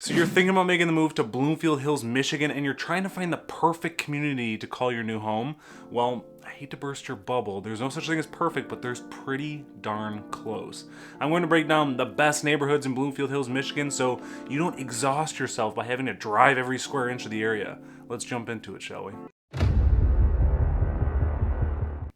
So you're thinking about making the move to Bloomfield Hills, Michigan, and you're trying to find the perfect community to call your new home? Well, I hate to burst your bubble. There's no such thing as perfect, but there's pretty darn close. I'm going to break down the best neighborhoods in Bloomfield Hills, Michigan, so you don't exhaust yourself by having to drive every square inch of the area. Let's jump into it, shall we?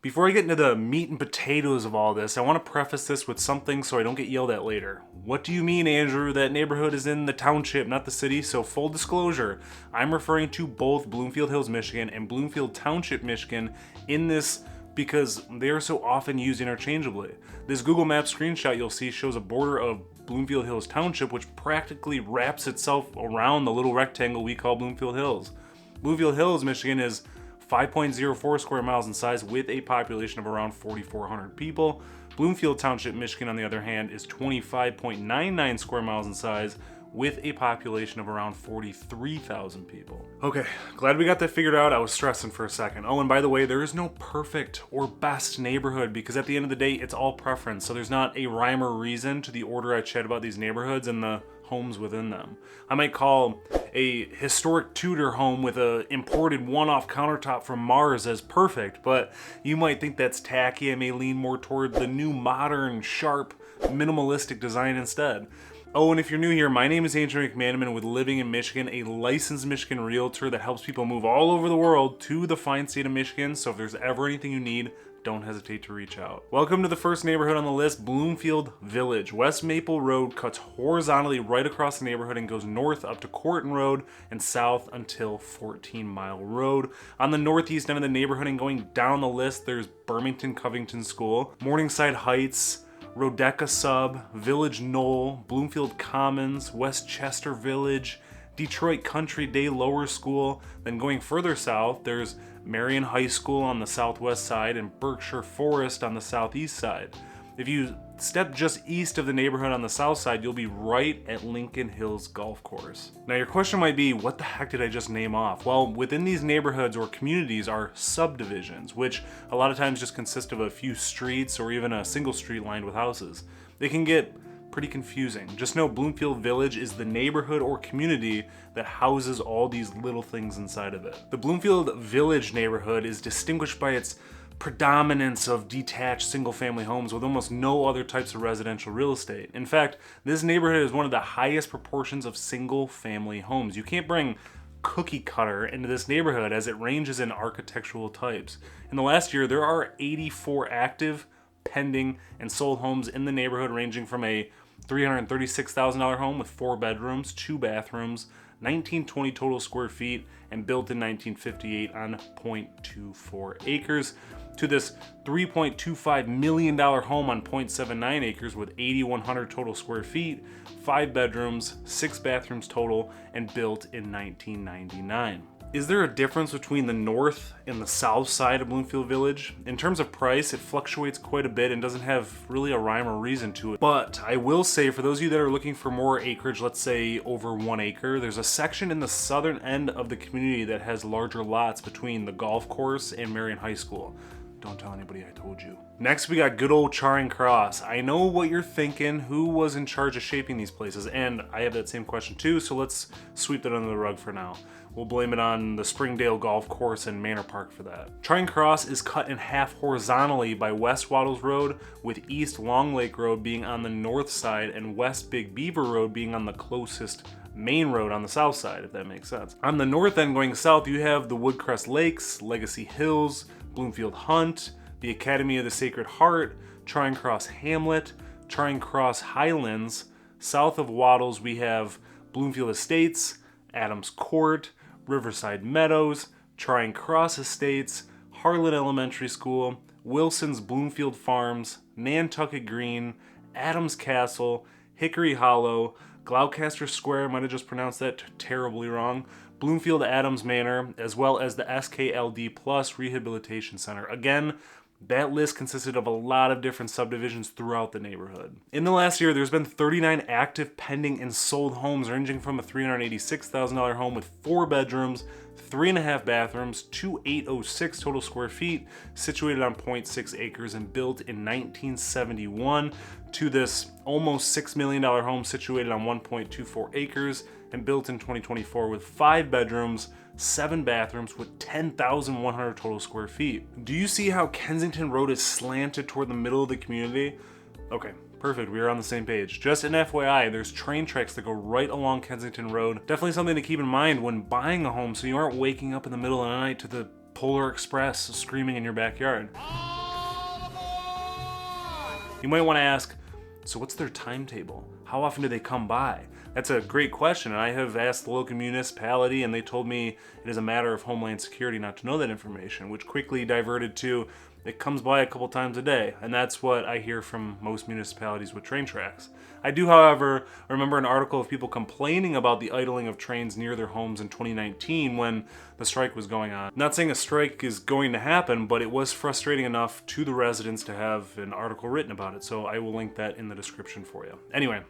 Before I get into the meat and potatoes of all this, I want to preface this with something so I don't get yelled at later. What do you mean, Andrew? That neighborhood is in the township, not the city? So full disclosure, I'm referring to both Bloomfield Hills, Michigan and Bloomfield Township, Michigan in this because they are so often used interchangeably. This Google Maps screenshot you'll see shows a border of Bloomfield Hills Township, which practically wraps itself around the little rectangle we call Bloomfield Hills. Bloomfield Hills, Michigan is 5.04 square miles in size with a population of around 4,400 people. Bloomfield Township, Michigan, on the other hand, is 25.99 square miles in size with a population of around 43,000 people. Okay, glad we got that figured out. I was stressing for a second. Oh, and by the way, there is no perfect or best neighborhood because at the end of the day, it's all preference. So there's not a rhyme or reason to the order I chat about these neighborhoods and the homes within them. I might call a historic Tudor home with a imported one-off countertop from Mars as perfect, but you might think that's tacky. I may lean more toward the new modern, sharp, minimalistic design instead. Oh, and if you're new here, my name is Andrew McManaman with Living in Michigan, a licensed Michigan realtor that helps people move all over the world to the fine state of Michigan. So if there's ever anything you need, don't hesitate to reach out. Welcome to the first neighborhood on the list, Bloomfield Village. West Maple Road cuts horizontally right across the neighborhood and goes north up to Corton Road and south until 14 Mile Road. On the northeast end of the neighborhood and going down the list, there's Burmington Covington School, Morningside Heights, Rodeca Sub, Village Knoll, Bloomfield Commons, Westchester Village, Detroit Country Day Lower School. Then going further south, there's Marion High School on the southwest side and Berkshire Forest on the southeast side. If you step just east of the neighborhood on the south side, you'll be right at Lincoln Hills Golf Course. Now your question might be, what the heck did I just name off? Well, within these neighborhoods or communities are subdivisions, which a lot of times just consist of a few streets or even a single street lined with houses. They can get pretty confusing. Just know Bloomfield Village is the neighborhood or community that houses all these little things inside of it. The Bloomfield Village neighborhood is distinguished by its predominance of detached single-family homes with almost no other types of residential real estate. In fact, this neighborhood is one of the highest proportions of single-family homes. You can't bring cookie cutter into this neighborhood as it ranges in architectural types. In the last year, there are 84 active, pending, and sold homes in the neighborhood ranging from a $336,000 home with 4 bedrooms, 2 bathrooms, 1920 total square feet, and built in 1958 on 0.24 acres, to this $3.25 million home on 0.79 acres with 8,100 total square feet, 5 bedrooms, 6 bathrooms total, and built in 1999. Is there a difference between the north and the south side of Bloomfield Village? In terms of price, it fluctuates quite a bit and doesn't have really a rhyme or reason to it. But I will say, for those of you that are looking for more acreage, let's say over 1 acre, there's a section in the southern end of the community that has larger lots between the golf course and Marion High School. Don't tell anybody I told you. Next, we got good old Charing Cross. I know what you're thinking, who was in charge of shaping these places? And I have that same question too, so let's sweep that under the rug for now. We'll blame it on the Springdale Golf Course and Manor Park for that. Charing Cross is cut in half horizontally by West Waddles Road, with East Long Lake Road being on the north side and West Big Beaver Road being on the closest main road on the south side, if that makes sense. On the north end going south, you have the Woodcrest Lakes, Legacy Hills, Bloomfield Hunt, the Academy of the Sacred Heart, Charing Cross Hamlet, Charing Cross Highlands. South of Waddles, we have Bloomfield Estates, Adams Court, Riverside Meadows, Charing Cross Estates, Harlan Elementary School, Wilson's Bloomfield Farms, Nantucket Green, Adams Castle, Hickory Hollow, Gloucester Square, might have just pronounced that terribly wrong, Bloomfield Adams Manor, as well as the SKLD Plus Rehabilitation Center. Again, that list consisted of a lot of different subdivisions throughout the neighborhood. In the last year, there's been 39 active, pending, and sold homes ranging from a $386,000 home with 4 bedrooms, 3.5 bathrooms, 2,806 total square feet, situated on 0.6 acres and built in 1971, to this almost $6 million home situated on 1.24 acres and built in 2024 with 5 bedrooms, 7 bathrooms with 10,100 total square feet. Do you see how Kensington Road is slanted toward the middle of the community? Okay, perfect, we are on the same page. Just an FYI, there's train tracks that go right along Kensington Road. Definitely something to keep in mind when buying a home so you aren't waking up in the middle of the night to the Polar Express screaming in your backyard. You might want to ask, so what's their timetable? How often do they come by? That's a great question, and I have asked the local municipality and they told me it is a matter of Homeland Security not to know that information, which quickly diverted to it comes by a couple times a day, and that's what I hear from most municipalities with train tracks. I do, however, remember an article of people complaining about the idling of trains near their homes in 2019 when the strike was going on. Not saying a strike is going to happen, but it was frustrating enough to the residents to have an article written about it, so I will link that in the description for you. Anyway,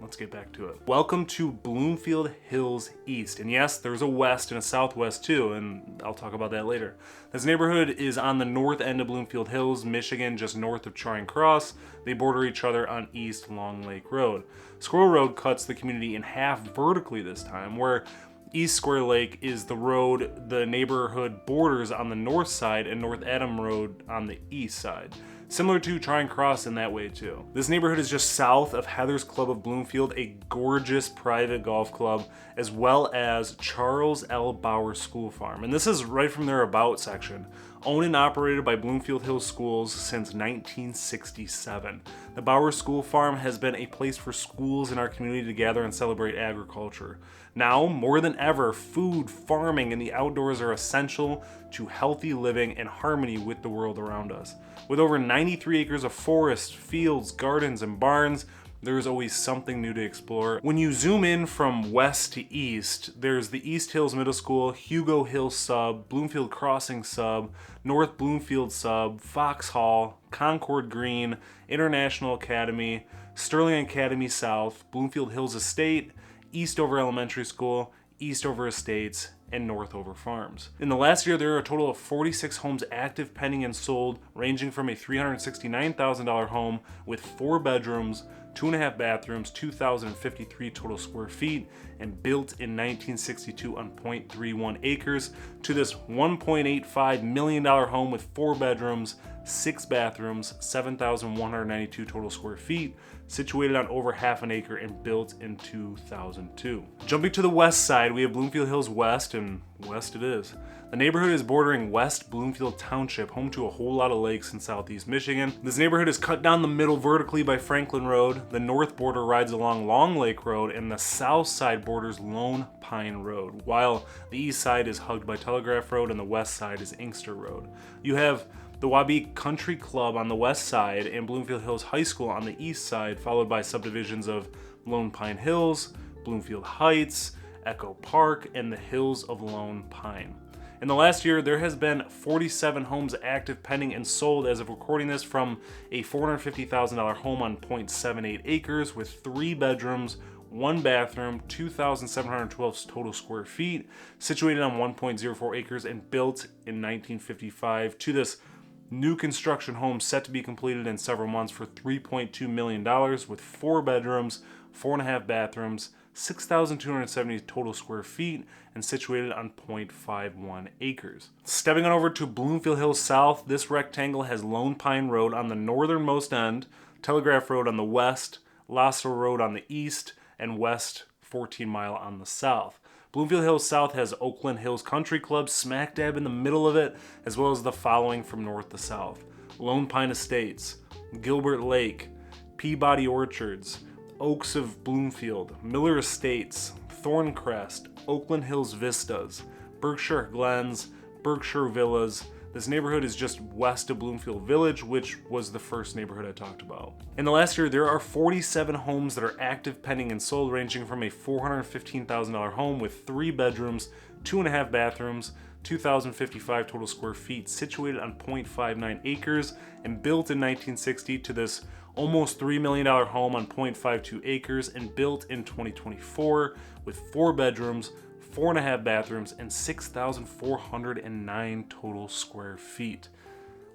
let's get back to it. Welcome to Bloomfield Hills East. And yes, there's a west and a southwest too, and I'll talk about that later. This neighborhood is on the north end of Bloomfield Hills, Michigan, just north of Charing Cross. They border each other on East Long Lake Road. Squirrel Road cuts the community in half vertically this time, where East Square Lake is the road the neighborhood borders on the north side and North Adam Road on the east side. Similar to Charing Cross in that way too. This neighborhood is just south of Heather's Club of Bloomfield, a gorgeous private golf club, as well as Charles L. Bauer School Farm. And this is right from their About section. Owned and operated by Bloomfield Hills Schools since 1967. The Bauer School Farm has been a place for schools in our community to gather and celebrate agriculture. Now, more than ever, food, farming, and the outdoors are essential to healthy living and harmony with the world around us. With over 93 acres of forest, fields, gardens, and barns, there is always something new to explore. When you zoom in from west to east, there's the East Hills Middle School, Hugo Hill Sub, Bloomfield Crossing Sub, North Bloomfield Sub, Fox Hall, Concord Green, International Academy, Sterling Academy South, Bloomfield Hills Estate, Eastover Elementary School, Eastover Estates, and Northover Farms. In the last year, there are a total of 46 homes active, pending, and sold, ranging from a $369,000 home with 4 bedrooms, 2.5 bathrooms, 2,053 total square feet, and built in 1962 on 0.31 acres, to this $1.85 million home with 4 bedrooms, 6 bathrooms, 7,192 total square feet, situated on over half an acre and built in 2002. Jumping to the west side, we have Bloomfield Hills West, and west it is. The neighborhood is bordering West Bloomfield Township, home to a whole lot of lakes in southeast Michigan. This neighborhood is cut down the middle vertically by Franklin Road. The north border rides along Long Lake Road, and the south side borders Lone Pine Road, while the east side is hugged by Telegraph Road and the west side is Inkster Road. You have the Wabi Country Club on the west side and Bloomfield Hills High School on the east side, followed by subdivisions of Lone Pine Hills, Bloomfield Heights, Echo Park, and the Hills of Lone Pine. In the last year, there has been 47 homes active, pending, and sold as of recording this, from a $450,000 home on 0.78 acres with 3 bedrooms, 1 bathroom, 2,712 total square feet, situated on 1.04 acres and built in 1955, to this new construction home set to be completed in several months for $3.2 million with 4 bedrooms, 4.5 bathrooms, 6,270 total square feet, and situated on 0.51 acres. Stepping on over to Bloomfield Hills South, this rectangle has Lone Pine Road on the northernmost end, Telegraph Road on the west, Lasso Road on the east, and West 14 Mile on the south. Bloomfield Hills South has Oakland Hills Country Club smack dab in the middle of it, as well as the following from north to south: Lone Pine Estates, Gilbert Lake, Peabody Orchards, Oaks of Bloomfield, Miller Estates, Thorncrest, Oakland Hills Vistas, Berkshire Glens, Berkshire Villas. This neighborhood is just west of Bloomfield Village, which was the first neighborhood I talked about. In the last year, there are 47 homes that are active, pending, and sold, ranging from a $415,000 home with 3 bedrooms, 2.5 bathrooms, 2,055 total square feet, situated on 0.59 acres and built in 1960, to this almost $3 million home on 0.52 acres and built in 2024 with 4 bedrooms, 4.5 bathrooms, and 6,409 total square feet.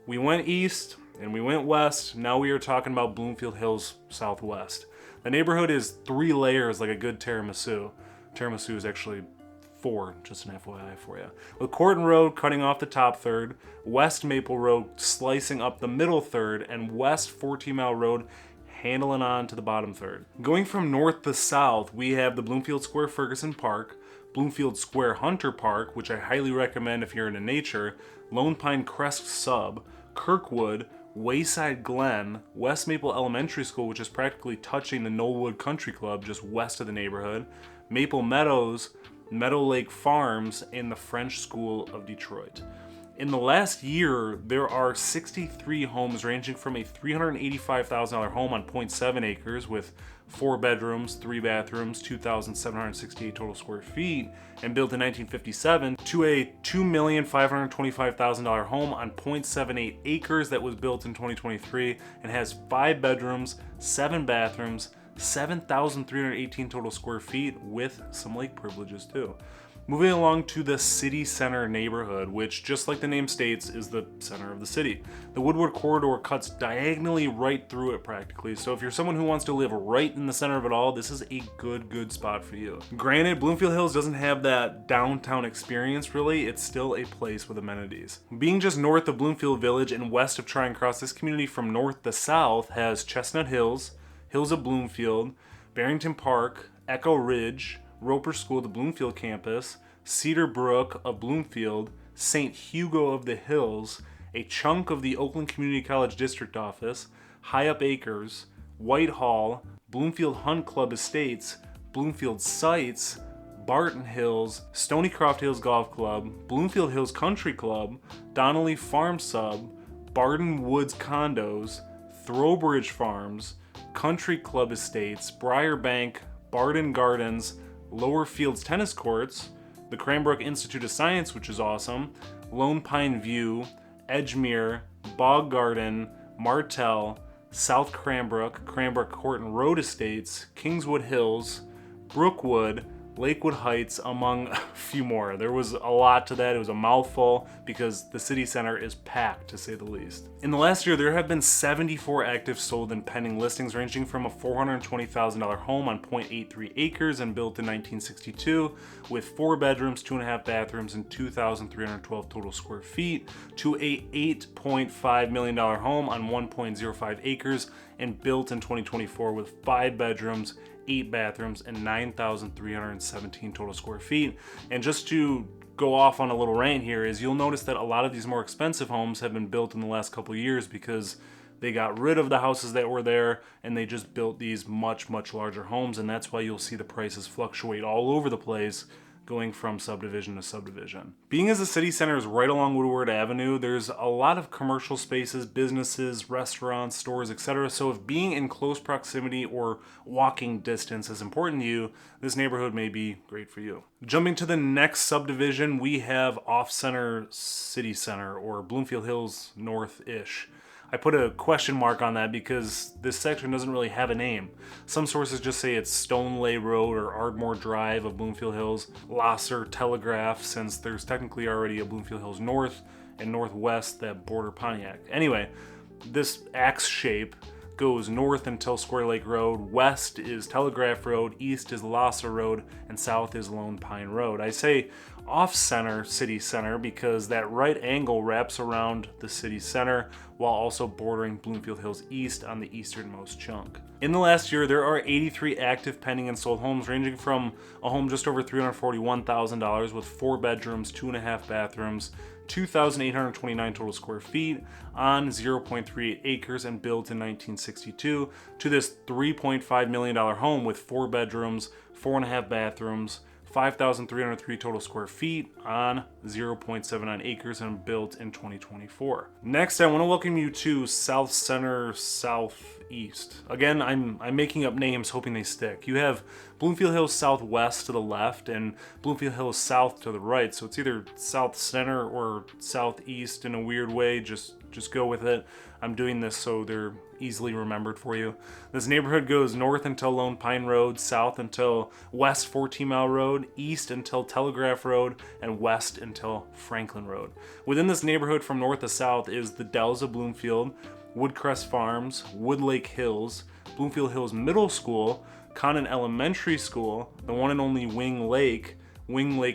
We went east, and we went west. Now we are talking about Bloomfield Hills Southwest. The neighborhood is 3 layers like a good tiramisu. Tiramisu is actually 4, just an FYI for you. With Corton Road cutting off the top third, West Maple Road slicing up the middle third, and West 14 Mile Road handling on to the bottom third. Going from north to south, we have the Bloomfield Square Ferguson Park, Bloomfield Square Hunter Park, which I highly recommend if you're into nature, Lone Pine Crest Sub, Kirkwood, Wayside Glen, West Maple Elementary School, which is practically touching the Knollwood Country Club just west of the neighborhood, Maple Meadows, Meadow Lake Farms, and the French School of Detroit. In the last year, there are 63 homes ranging from a $385,000 home on 0.7 acres with 4 bedrooms, 3 bathrooms, 2,768 total square feet, and built in 1957, to a $2,525,000 home on 0.78 acres that was built in 2023 and has 5 bedrooms, 7 bathrooms, 7,318 total square feet with some lake privileges too. Moving along to the city center neighborhood, which just like the name states is the center of the city. The Woodward Corridor cuts diagonally right through it practically, so if you're someone who wants to live right in the center of it all, this is a good spot for you. Granted, Bloomfield Hills doesn't have that downtown experience really, it's still a place with amenities. Being just north of Bloomfield Village and west of Charing Cross, this community from north to south has Chestnut Hills, Hills of Bloomfield, Barrington Park, Echo Ridge, Roper School, the Bloomfield campus, Cedar Brook of Bloomfield, St. Hugo of the Hills, a chunk of the Oakland Community College District Office, High Up Acres, Whitehall, Bloomfield Hunt Club Estates, Bloomfield Sites, Barton Hills, Stonycroft Hills Golf Club, Bloomfield Hills Country Club, Donnelly Farm Sub, Barton Woods Condos, Throwbridge Farms, Country Club Estates, Briarbank, Barton Gardens, Lower Fields Tennis Courts, the Cranbrook Institute of Science, which is awesome, Lone Pine View, Edgemere, Bog Garden, Martell, South Cranbrook, Cranbrook Horton Road Estates, Kingswood Hills, Brookwood, Lakewood Heights, among a few more. There was a lot to that. It was a mouthful because the city center is packed, to say the least. In the last year, there have been 74 active sold and pending listings ranging from a $420,000 home on 0.83 acres and built in 1962 with 4 bedrooms, 2.5 bathrooms, and 2,312 total square feet to a $8.5 million home on 1.05 acres and built in 2024 with 5 bedrooms, 8 bathrooms, and 9,317 total square feet. And just to go off on a little rant here is you'll notice that a lot of these more expensive homes have been built in the last couple of years because they got rid of the houses that were there and they just built these much larger homes, and that's why you'll see the prices fluctuate all over the place going from subdivision to subdivision. Being as the city center is right along Woodward Avenue, there's a lot of commercial spaces, businesses, restaurants, stores, etc. So if being in close proximity or walking distance is important to you, this neighborhood may be great for you. Jumping to the next subdivision, we have Off-Center City Center, or Bloomfield Hills North-ish. I put a question mark on that because this section doesn't really have a name. Some sources just say it's Stonelay Road or Ardmore Drive of Bloomfield Hills, Lasser Telegraph, since there's technically already a Bloomfield Hills North and Northwest that border Pontiac. Anyway, this axe shape goes north until Square Lake Road, west is Telegraph Road, east is Lasser Road, and south is Lone Pine Road. I say off-center city center because that right angle wraps around the city center while also bordering Bloomfield Hills East on the easternmost chunk. In the last year, there are 83 active pending and sold homes ranging from a home just over $341,000 with 4 bedrooms, 2.5 bathrooms, 2,829 total square feet on 0.38 acres and built in 1962 to this $3.5 million home with 4 bedrooms, 4.5 bathrooms, 5,303 total square feet on 0.79 acres and built in 2024. Next, I want to welcome you to South Center Southeast. Again, I'm making up names hoping they stick. You have Bloomfield Hills Southwest to the left and Bloomfield Hills South to the right, so it's either South Center or Southeast in a weird way. Just go with it. I'm doing this so they're easily remembered for you. This neighborhood goes north until Lone Pine Road, south until West 14 Mile Road, east until Telegraph Road, and west until Franklin Road. Within this neighborhood from north to south is the Dells of Bloomfield, Woodcrest Farms, Woodlake Hills, Bloomfield Hills Middle School, Connon Elementary School, the one and only Wing Lake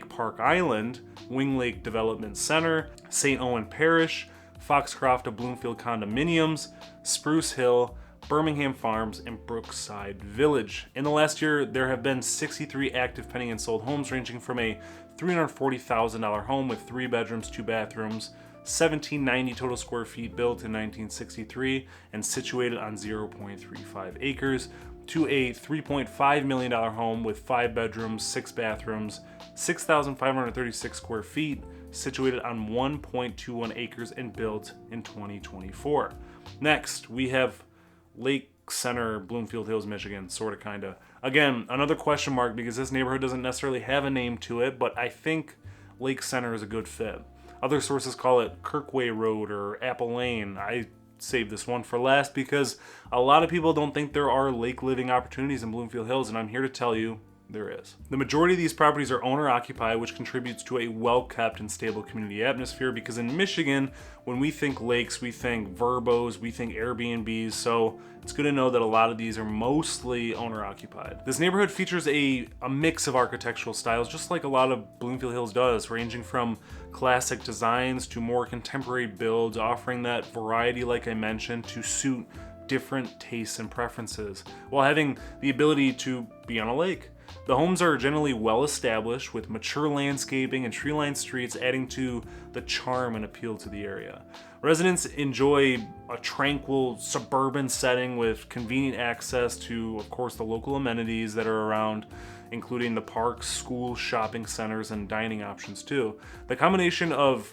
Park Island, Wing Lake Development Center, St. Owen Parish, Foxcroft of Bloomfield Condominiums, Spruce Hill, Birmingham Farms, and Brookside Village. In the last year, there have been 63 active pending and sold homes ranging from a $340,000 home with 3 bedrooms, 2 bathrooms, 1790 total square feet built in 1963 and situated on 0.35 acres, to a $3.5 million home with 5 bedrooms, 6 bathrooms, 6,536 square feet, situated on 1.21 acres and built in 2024. Next, we have Lake Center, Bloomfield Hills, Michigan, sorta kinda. Again, another question mark because this neighborhood doesn't necessarily have a name to it, but I think Lake Center is a good fit. Other sources call it Kirkway Road or Apple Lane. I saved this one for last because a lot of people don't think there are lake living opportunities in Bloomfield Hills, and I'm here to tell you there is. The majority of these properties are owner occupied, which contributes to a well-kept and stable community atmosphere, because in Michigan, when we think lakes, we think Verbos, we think Airbnbs, so it's good to know that a lot of these are mostly owner occupied. This neighborhood features a mix of architectural styles, just like a lot of Bloomfield Hills does, ranging from classic designs to more contemporary builds, offering that variety, like I mentioned, to suit different tastes and preferences, while having the ability to be on a lake. The homes are generally well established with mature landscaping and tree-lined streets, adding to the charm and appeal to the area. Residents enjoy a tranquil suburban setting with convenient access to, of course, the local amenities that are around, including the parks, schools, shopping centers, and dining options too. The combination of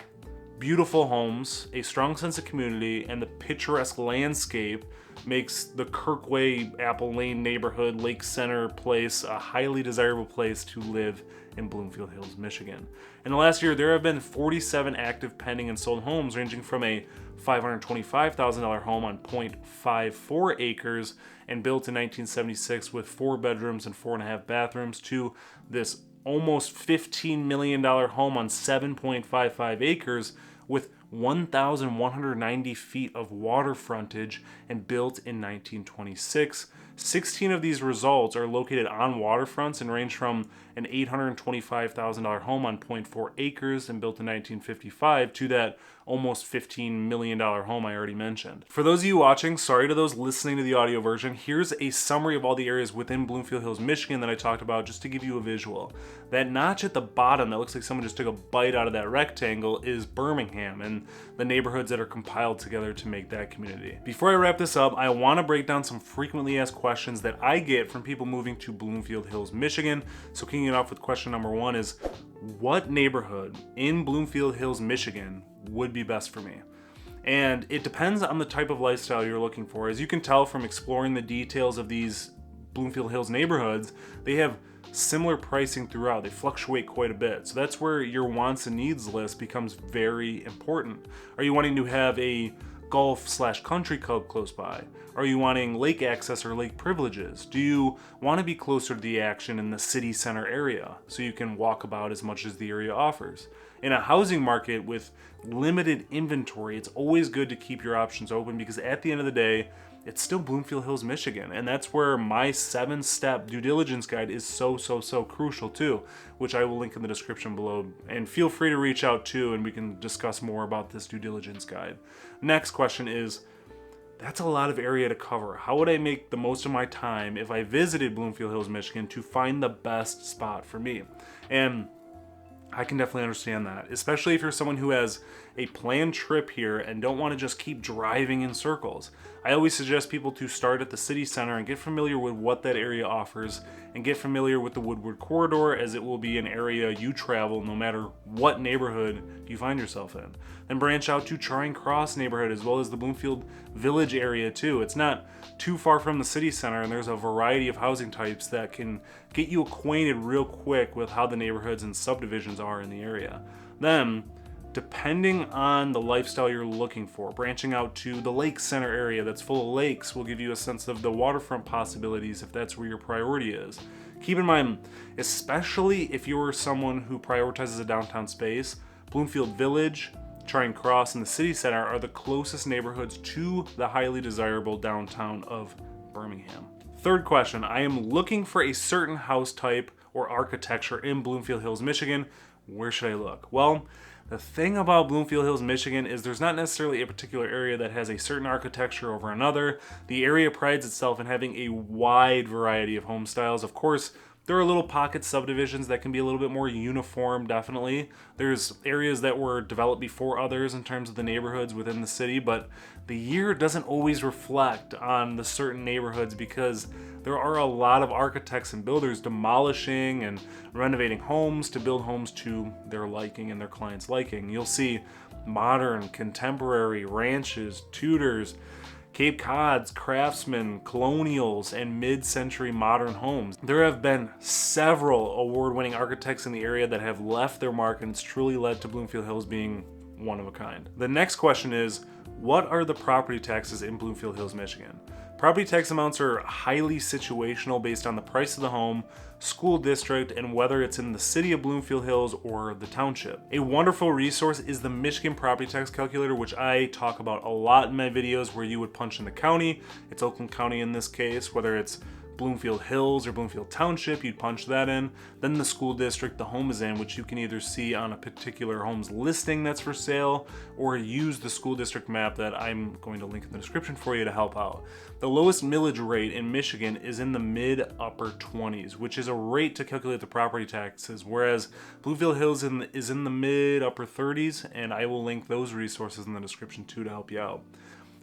beautiful homes, a strong sense of community, and the picturesque landscape makes the Kirkway Apple Lane neighborhood Lake Center place a highly desirable place to live in Bloomfield Hills, Michigan. In the last year, there have been 47 active pending and sold homes ranging from a $525,000 home on 0.54 acres and built in 1976 with 4 bedrooms and 4.5 bathrooms to this almost $15 million home on 7.55 acres with 1,190 feet of water frontage and built in 1926. 16 of these results are located on waterfronts and range from an $825,000 home on 0.4 acres and built in 1955 to that almost $15 million home I already mentioned. For those of you watching, sorry to those listening to the audio version, here's a summary of all the areas within Bloomfield Hills, Michigan that I talked about just to give you a visual. That notch at the bottom that looks like someone just took a bite out of that rectangle is Birmingham and the neighborhoods that are compiled together to make that community. Before I wrap this up, I want to break down some frequently asked questions that I get from people moving to Bloomfield Hills, Michigan. So kicking it off with question number 1 is, what neighborhood in Bloomfield Hills, Michigan would be best for me? And it depends on the type of lifestyle you're looking for. As you can tell from exploring the details of these Bloomfield Hills neighborhoods, they have similar pricing throughout. They fluctuate quite a bit. So that's where your wants and needs list becomes very important. Are you wanting to have a golf/country club close by? Are you wanting lake access or lake privileges? Do you want to be closer to the action in the city center area so you can walk about as much as the area offers? In a housing market with limited inventory, it's always good to keep your options open because at the end of the day, it's still Bloomfield Hills, Michigan. And that's where my 7-step due diligence guide is so crucial too, which I will link in the description below. And feel free to reach out too, and we can discuss more about this due diligence guide. Next question is, that's a lot of area to cover. How would I make the most of my time if I visited Bloomfield Hills, Michigan to find the best spot for me? And I can definitely understand that, especially if you're someone who has a planned trip here and don't want to just keep driving in circles. I always suggest people to start at the city center and get familiar with what that area offers and get familiar with the Woodward Corridor, as it will be an area you travel no matter what neighborhood you find yourself in. Then branch out to Charing Cross neighborhood as well as the Bloomfield Village area too. It's not too far from the city center, and there's a variety of housing types that can get you acquainted real quick with how the neighborhoods and subdivisions are in the area. Then, depending on the lifestyle you're looking for, branching out to the lake center area that's full of lakes will give you a sense of the waterfront possibilities if that's where your priority is. Keep in mind, especially if you're someone who prioritizes a downtown space, Bloomfield Village, Charing Cross and the city center are the closest neighborhoods to the highly desirable downtown of Birmingham. Third question, I am looking for a certain house type or architecture in Bloomfield Hills, Michigan. Where should I look? Well, the thing about Bloomfield Hills, Michigan is there's not necessarily a particular area that has a certain architecture over another. The area prides itself in having a wide variety of home styles. Of course, there are little pocket subdivisions that can be a little bit more uniform, definitely. There's areas that were developed before others in terms of the neighborhoods within the city, but the year doesn't always reflect on the certain neighborhoods because there are a lot of architects and builders demolishing and renovating homes to build homes to their liking and their clients' liking. You'll see modern, contemporary, ranches, Tudors, Cape Cods, Craftsman, Colonials, and mid-century modern homes. There have been several award-winning architects in the area that have left their mark, and it's truly led to Bloomfield Hills being one of a kind. The next question is, what are the property taxes in Bloomfield Hills, Michigan? Property tax amounts are highly situational based on the price of the home, school district, and whether it's in the city of Bloomfield Hills or the township. A wonderful resource is the Michigan Property Tax Calculator, which I talk about a lot in my videos, where you would punch in the county. It's Oakland County in this case, whether it's Bloomfield Hills or Bloomfield Township, you'd punch that in. Then the school district the home is in, which you can either see on a particular home's listing that's for sale or use the school district map that I'm going to link in the description for you to help out. The lowest millage rate in Michigan is in the mid-upper 20s, which is a rate to calculate the property taxes, whereas Bloomfield Hills is in the mid-upper 30s, and I will link those resources in the description too to help you out.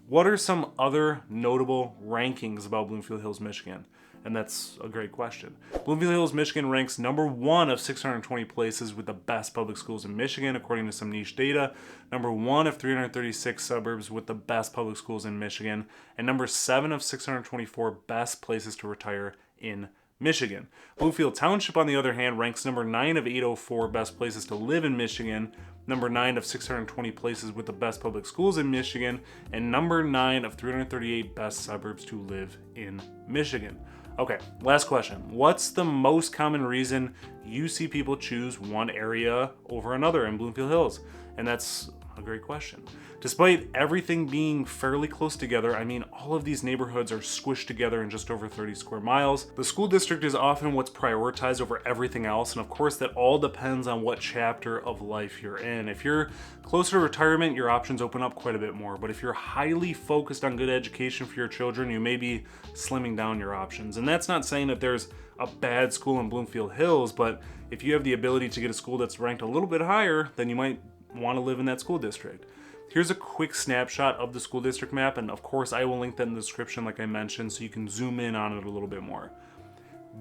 What are some other notable rankings about Bloomfield Hills, Michigan? And that's a great question. Bloomfield Hills, Michigan ranks number 1 of 620 places with the best public schools in Michigan, according to some niche data. Number 1 of 336 suburbs with the best public schools in Michigan. And number 7 of 624 best places to retire in Michigan. Bloomfield Township, on the other hand, ranks number 9 of 804 best places to live in Michigan, number 9 of 620 places with the best public schools in Michigan, and number 9 of 338 best suburbs to live in Michigan. Okay, last question. What's the most common reason you see people choose one area over another in Bloomfield Hills? And that's a great question. Despite everything being fairly close together, I mean, all of these neighborhoods are squished together in just over 30 square miles. The school district is often what's prioritized over everything else, and of course that all depends on what chapter of life you're in. If you're closer to retirement, your options open up quite a bit more, but if you're highly focused on good education for your children, you may be slimming down your options. And that's not saying that there's a bad school in Bloomfield Hills, but if you have the ability to get a school that's ranked a little bit higher, then you might want to live in that school district. Here's a quick snapshot of the school district map, and of course I will link that in the description like I mentioned so you can zoom in on it a little bit more.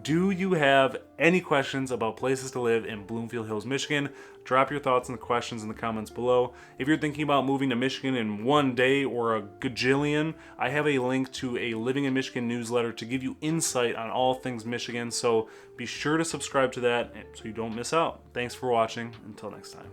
Do you have any questions about places to live in Bloomfield Hills, Michigan? Drop your thoughts in the questions in the comments below. If you're thinking about moving to Michigan in one day or a gajillion, I have a link to a Living in Michigan newsletter to give you insight on all things Michigan, so be sure to subscribe to that so you don't miss out. Thanks for watching. Until next time.